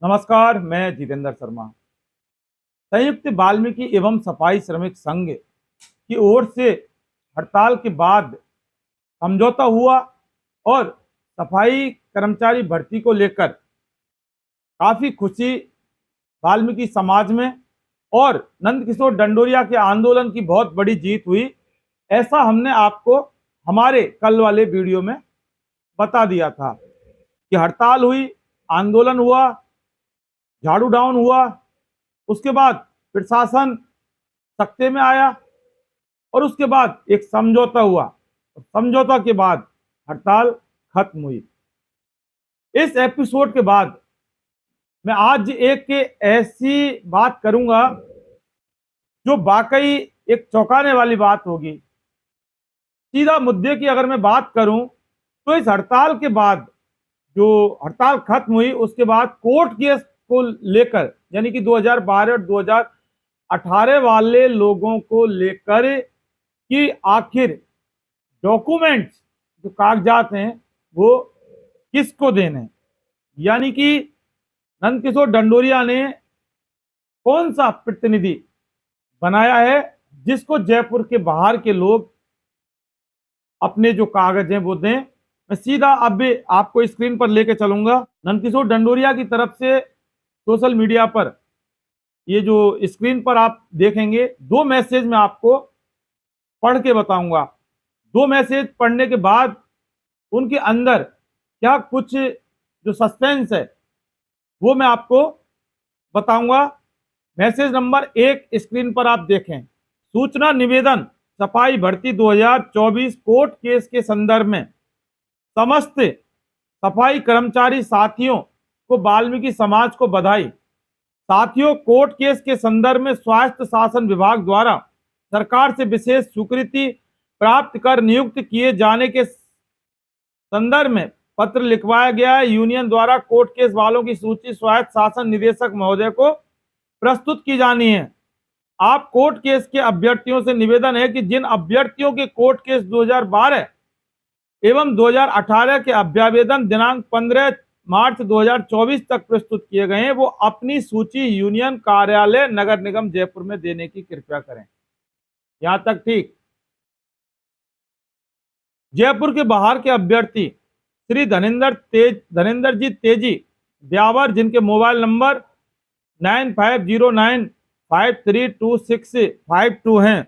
नमस्कार, मैं जितेंद्र शर्मा। संयुक्त वाल्मीकि एवं सफाई श्रमिक संघ की ओर से हड़ताल के बाद समझौता हुआ और सफाई कर्मचारी भर्ती को लेकर काफी खुशी वाल्मीकि समाज में और नंदकिशोर डंडोरिया के आंदोलन की बहुत बड़ी जीत हुई। ऐसा हमने आपको हमारे कल वाले वीडियो में बता दिया था कि हड़ताल हुई, आंदोलन हुआ, झाड़ू डाउन हुआ, उसके बाद प्रशासन सत्ते में आया और उसके बाद एक समझौता हुआ। समझौता के बाद हड़ताल खत्म हुई। इस एपिसोड के बाद मैं आज एक ऐसी बात करूंगा जो वाकई एक चौंकाने वाली बात होगी। सीधा मुद्दे की अगर मैं बात करूं तो इस हड़ताल के बाद, जो हड़ताल खत्म हुई उसके बाद कोर्ट केस को लेकर, यानी कि 2012 और 2018 वाले लोगों को लेकर कि आखिर डॉक्यूमेंट्स, जो कागजात हैं, वो किसको देने, यानी कि नंदकिशोर डंडोरिया ने कौन सा प्रतिनिधि बनाया है जिसको जयपुर के बाहर के लोग अपने जो कागज हैं वो दें। मैं सीधा अब आपको स्क्रीन पर लेके चलूंगा। नंदकिशोर डंडोरिया की तरफ से सोशल मीडिया पर ये जो स्क्रीन पर आप देखेंगे, दो मैसेज मैं आपको पढ़ के बताऊंगा। दो मैसेज पढ़ने के बाद उनके अंदर क्या कुछ जो सस्पेंस है वो मैं आपको बताऊंगा। मैसेज नंबर 1 स्क्रीन पर आप देखें। सूचना निवेदन सफाई भर्ती 2024 कोर्ट केस के संदर्भ में समस्त सफाई कर्मचारी साथियों को वाल्मीकि समाज को बधाई। साथियों, कोर्ट केस के संदर्भ में स्वास्थ्य शासन विभाग द्वारा सरकार से विशेष स्वीकृति प्राप्त कर नियुक्त किए जाने के संदर्भ में पत्र लिखवाया गया है। यूनियन द्वारा कोर्ट केस वालों की सूची स्वायत्त शासन निदेशक महोदय को प्रस्तुत की जानी है। आप कोर्ट केस के अभ्यर्थियों से निवेदन है कि जिन अभ्यर्थियों के कोर्ट केस 2012 एवं 2018 के अभ्यावेदन दिनांक 15 मार्च 2024 तक प्रस्तुत किए गए हैं, वो अपनी सूची यूनियन कार्यालय नगर निगम जयपुर में देने की कृपया करें। यहां तक ठीक। जयपुर के बाहर के अभ्यर्थी श्री धनेन्द्र जी तेजी ब्यावर, जिनके मोबाइल नंबर 9509532652 हैं,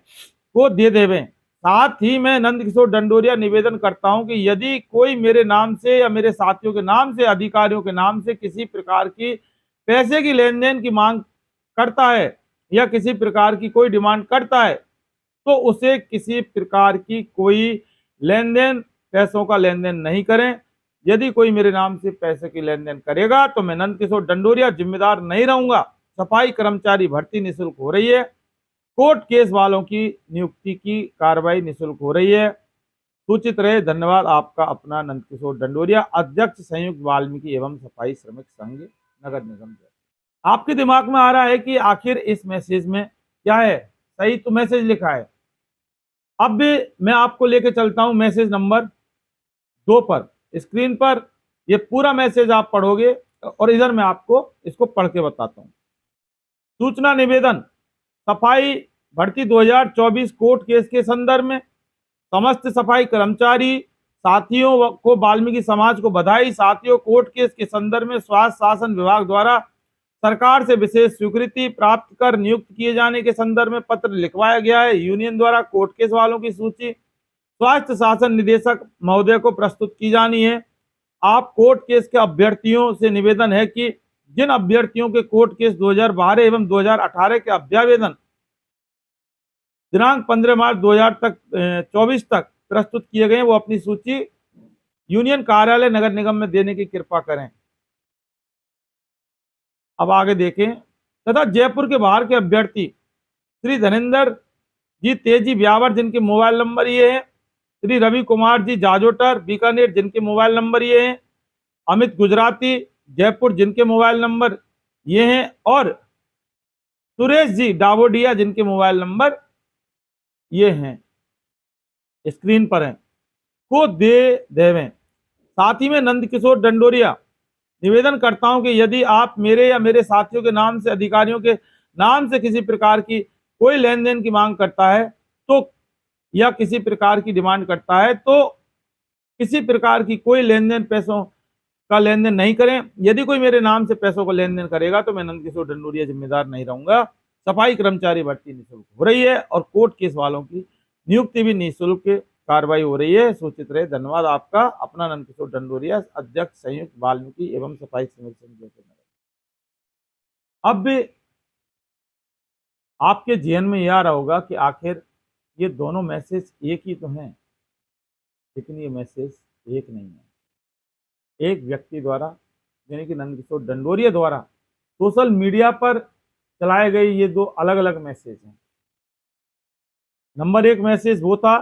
को दे देवें। साथ ही मैं नंदकिशोर डंडोरिया निवेदन करता हूं कि यदि कोई मेरे नाम से या मेरे साथियों के नाम से, अधिकारियों के नाम से किसी प्रकार की पैसे की लेन देन की मांग करता है या किसी प्रकार की कोई डिमांड करता है, तो उसे किसी प्रकार की कोई लेन देन, पैसों का लेन देन नहीं करें। यदि कोई मेरे नाम से पैसे की लेन देन करेगा तो मैं नंदकिशोर डंडोरिया जिम्मेदार नहीं रहूंगा। सफाई कर्मचारी भर्ती निःशुल्क हो रही है। कोर्ट केस वालों की नियुक्ति की कार्रवाई निःशुल्क हो रही है। सूचित रहे। धन्यवाद। आपका अपना नंदकिशोर डंडोरिया, अध्यक्ष संयुक्त वाल्मीकि एवं सफाई श्रमिक संघ नगर निगम। आपके दिमाग में आ रहा है कि आखिर इस मैसेज में क्या है? सही तो मैसेज लिखा है। अब भी मैं आपको लेके चलता हूं मैसेज नंबर 2 पर। स्क्रीन पर ये पूरा मैसेज आप पढ़ोगे और इधर मैं आपको इसको पढ़ के बताता हूं। सूचना निवेदन सफाई भर्ती 2024 कोर्ट केस के संदर्भ में समस्त सफाई कर्मचारी साथियों को वाल्मीकि समाज को बधाई। साथियों, कोर्ट केस के संदर्भ में स्वास्थ्य शासन विभाग द्वारा सरकार से विशेष स्वीकृति प्राप्त कर नियुक्त किए जाने के संदर्भ में पत्र लिखवाया गया है। यूनियन द्वारा कोर्ट केस वालों की सूची स्वास्थ्य शासन निदेशक महोदय को प्रस्तुत की जानी है। आप कोर्ट केस के अभ्यर्थियों से निवेदन है कि जिन अभ्यर्थियों के कोर्ट केस 2012 एवं 2018 के अभ्यावेदन दिनांक 15 मार्च 2024 तक प्रस्तुत किए गए, वो अपनी सूची यूनियन कार्यालय नगर निगम में देने की कृपा करें। अब आगे देखें। तथा जयपुर के बाहर के अभ्यर्थी श्री धनेन्द्र जी तेजी ब्यावर, जिनके मोबाइल नंबर ये हैं। श्री रवि कुमार जी जाजोटर बीकानेर, जिनके मोबाइल नंबर ये हैं। अमित गुजराती जयपुर, जिनके मोबाइल नंबर ये हैं। और सुरेश जी डावोडिया, जिनके मोबाइल नंबर ये हैं, स्क्रीन पर हैं, को दे देवें। साथ ही में नंदकिशोर डंडोरिया निवेदन करता हूं कि यदि आप मेरे या मेरे साथियों के नाम से, अधिकारियों के नाम से किसी प्रकार की कोई लेन देन की मांग करता है तो, या किसी प्रकार की डिमांड करता है तो किसी प्रकार की कोई लेन देन, पैसों का लेन देन नहीं करें। यदि कोई मेरे नाम से पैसों का लेन देन करेगा तो मैं नंदकिशोर ढंडोरिया जिम्मेदार नहीं रहूंगा। सफाई कर्मचारी भर्ती निःशुल्क हो रही है और कोर्ट केस वालों की नियुक्ति भी निःशुल्क कार्रवाई हो रही है। सूचित रहे। धन्यवाद आपका। अपना नंदकिशोर ढंडोरिया, अध्यक्ष संयुक्त वाल्मीकि एवं सफाई श्रमिक संघ। अब आपके जहन में यह आ रहा होगा कि आखिर ये दोनों मैसेज एक ही तो हैं, लेकिन ये मैसेज एक नहीं है। एक व्यक्ति द्वारा, यानी कि नंदकिशोर ढंडोरिया द्वारा सोशल मीडिया पर चलाए गए ये दो अलग अलग मैसेज हैं। नंबर 1 मैसेज वो था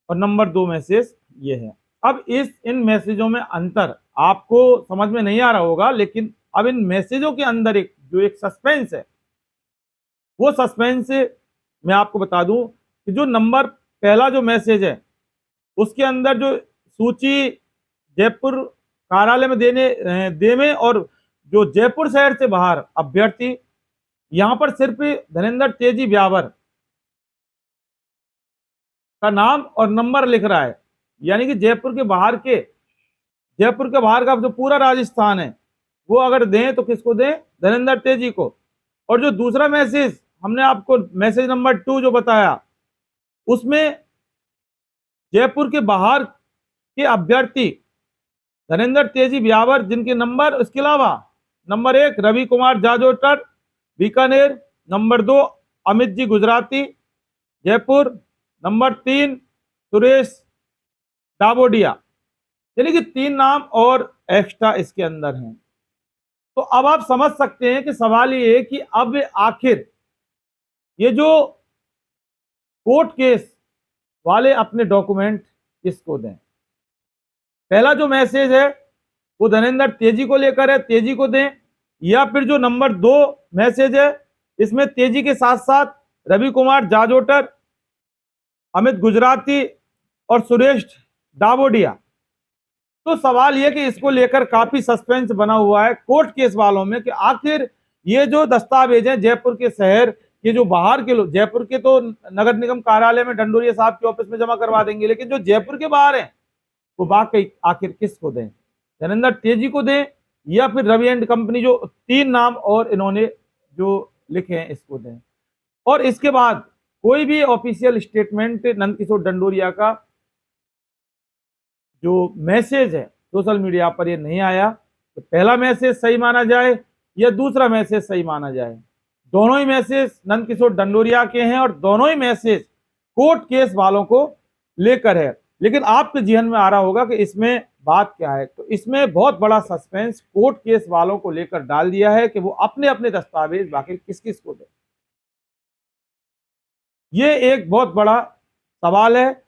और नंबर 2 मैसेज ये है। अब इन मैसेजों में अंतर आपको समझ में नहीं आ रहा होगा, लेकिन अब इन मैसेजों के अंदर एक सस्पेंस है, वो सस्पेंस मैं आपको बता दूं कि जो नंबर पहला जो मैसेज है उसके अंदर जो सूची जयपुर कार्यालय में देने और जो जयपुर शहर से बाहर अभ्यर्थी, यहां पर सिर्फ धनेंद्र तेजी ब्यावर का नाम और नंबर लिख रहा है। यानी कि जयपुर के बाहर का जो पूरा राजस्थान है वो अगर दें तो किसको दें? धनेंद्र तेजी को। और जो दूसरा मैसेज हमने आपको मैसेज नंबर 2 जो बताया, उसमें जयपुर के बाहर के अभ्यर्थी धनेंद्र तेजी ब्यावर, जिनके नंबर, इसके अलावा number 1 Ravi Kumar जाजोटर Bikaner, number 2 Amit ji Gujarati Jaipur, number 3 Suresh डाबोडिया, यानी कि 3 नाम और एक्स्ट्रा इसके अंदर हैं। तो अब आप समझ सकते हैं कि सवाल ये है कि अब आखिर ये जो कोर्ट केस वाले अपने डॉक्यूमेंट किसको दें? पहला जो मैसेज है वो धनेंद्र तेजी को लेकर है, तेजी को दें, या फिर जो नंबर 2 मैसेज है इसमें तेजी के साथ साथ रवि कुमार जाजोटर, अमित गुजराती और सुरेश डाबोडिया। तो सवाल यह कि इसको लेकर काफी सस्पेंस बना हुआ है कोर्ट केस वालों में कि आखिर ये जो दस्तावेज हैं जयपुर के शहर के, जो बाहर के लोग, जयपुर के तो नगर निगम कार्यालय में ढंडोरिया साहब के ऑफिस में जमा करवा देंगे, लेकिन जो जयपुर के बाहर हैं वो वाकई आखिर किसको दें? धनेंद्र तेजी को दें या फिर रवि एंड कंपनी, जो 3 नाम और इन्होंने जो लिखे हैं, इसको दें? और इसके बाद कोई भी ऑफिशियल स्टेटमेंट नंदकिशोर ढंडोरिया का जो मैसेज है सोशल मीडिया पर ये नहीं आया, तो पहला मैसेज सही माना जाए या दूसरा मैसेज सही माना जाए? दोनों ही मैसेज नंदकिशोर ढंडोरिया के हैं और दोनों ही मैसेज कोर्ट केस वालों को लेकर है। लेकिन आपके जहन में आ रहा होगा कि इसमें बात क्या है, तो इसमें बहुत बड़ा सस्पेंस कोर्ट केस वालों को लेकर डाल दिया है कि वो अपने अपने दस्तावेज बाकी किस किस को दें। ये एक बहुत बड़ा सवाल है।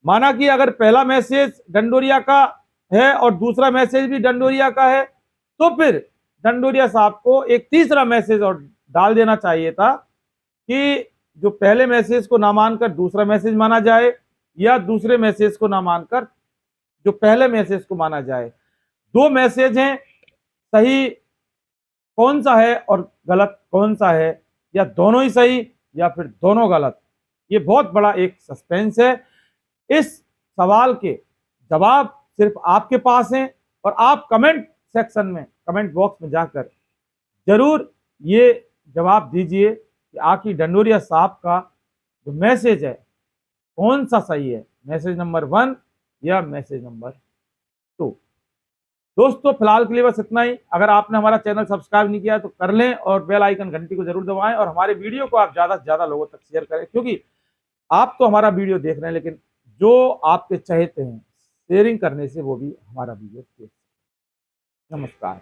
माना कि अगर पहला मैसेज ढंडोरिया का है और दूसरा मैसेज भी ढंडोरिया का है, तो फिर ढंडोरिया साहब को एक तीसरा मैसेज और डाल देना चाहिए था कि जो पहले मैसेज को ना मानकर दूसरा मैसेज माना जाए या दूसरे मैसेज को ना मानकर जो पहले मैसेज को माना जाए। 2 मैसेज हैं, सही कौन सा है और गलत कौन सा है, या दोनों ही सही या फिर दोनों गलत? ये बहुत बड़ा एक सस्पेंस है। इस सवाल के जवाब सिर्फ आपके पास हैं और आप कमेंट सेक्शन में, कमेंट बॉक्स में जाकर जरूर ये जवाब दीजिए कि आखिर ढंडोरिया साहब का जो मैसेज है कौन सा सही है, मैसेज नंबर 1 या मैसेज नंबर 2? दोस्तों फिलहाल के लिए बस इतना ही। अगर आपने हमारा चैनल सब्सक्राइब नहीं किया तो कर लें और बेल आइकन घंटी को जरूर दबाएं और हमारे वीडियो को आप ज्यादा से ज्यादा लोगों तक शेयर करें, क्योंकि आप तो हमारा वीडियो देख रहे हैं, लेकिन जो आपके चाहते हैं शेयरिंग करने से वो भी हमारा वीडियो देख। नमस्कार।